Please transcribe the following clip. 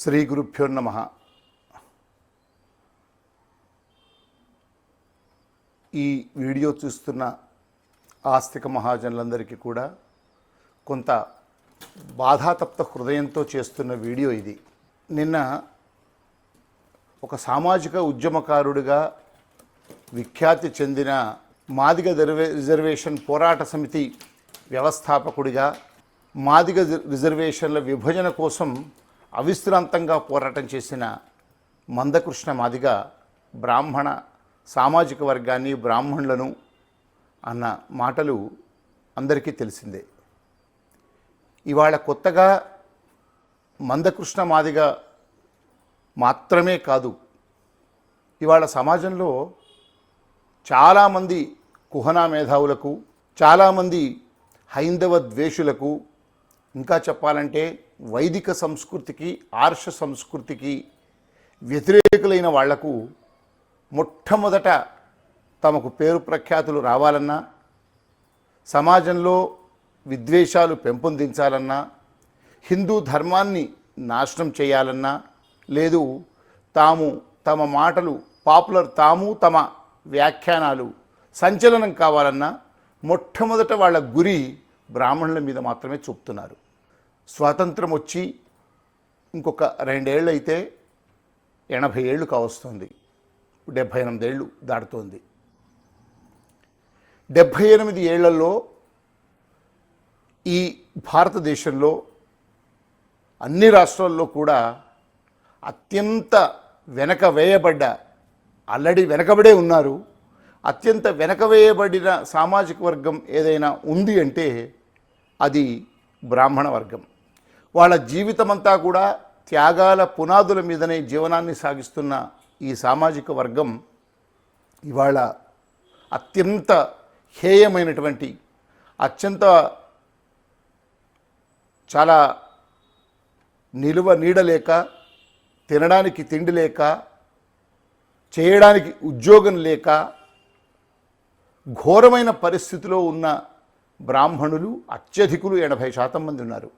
శ్రీ గురుభ్యో నమః. ఈ వీడియో చూస్తున్న ఆస్తిక మహాజనులందరికీ కూడా కొంత బాధాతప్త హృదయంతో చేస్తున్న వీడియో ఇది. నిన్న ఒక సామాజిక ఉద్యమకారుడిగా విఖ్యాతి చెందిన మాదిగ రిజర్వేషన్ పోరాట సమితి వ్యవస్థాపకుడిగా మాదిగ రిజర్వేషన్ల విభజన కోసం అవిశ్రాంతంగా పోరాటం చేసిన మందకృష్ణ మాదిగ బ్రాహ్మణ సామాజిక వర్గాన్ని బ్రాహ్మణులను అన్న మాటలు అందరికీ తెలిసిందే. ఇవాళ కొత్తగా మందకృష్ణ మాదిగ మాత్రమే కాదు, ఇవాళ సమాజంలో చాలామంది కుహనా మేధావులకు, చాలామంది హైందవ ద్వేషులకు, ఇంకా చెప్పాలంటే వైదిక సంస్కృతికి ఆర్ష సంస్కృతికి వ్యతిరేకులైన వాళ్లకు మొట్టమొదట తమకు పేరు ప్రఖ్యాతులు రావాలన్నా, సమాజంలో విద్వేషాలు పెంపొందించాలన్నా, హిందూ ధర్మాన్ని నాశనం చేయాలన్నా, లేదు తమ మాటలు పాపులర్, తమ వ్యాఖ్యానాలు సంచలనం కావాలన్నా మొట్టమొదట వాళ్ళ గురి బ్రాహ్మణుల మీద మాత్రమే చూపుతున్నారు. స్వాతంత్రం వచ్చి ఇంకొక 2 ఏళ్ళు అయితే 80 ఏళ్ళు కావస్తుంది, 78 ఏళ్ళు దాటుతోంది. 78 ఏళ్లలో ఈ భారతదేశంలో అన్ని రాష్ట్రాల్లో కూడా అత్యంత ఆల్రెడీ వెనకబడే ఉన్నారు, అత్యంత వెనకవేయబడిన సామాజిక వర్గం ఏదైనా ఉంది అంటే అది బ్రాహ్మణ వర్గం. వాళ్ళ జీవితమంతా కూడా త్యాగాల పునాదుల మీదనే జీవనాన్ని సాగిస్తున్న ఈ సామాజిక వర్గం ఇవాళ అత్యంత హేయమైనటువంటి, అత్యంత చాలా నీడలేక, తినడానికి తిండి లేక, చేయడానికి ఉద్యోగం లేక ఘోరమైన పరిస్థితిలో ఉన్న బ్రాహ్మణులు అత్యధికులు 80% మంది ఉన్నారు.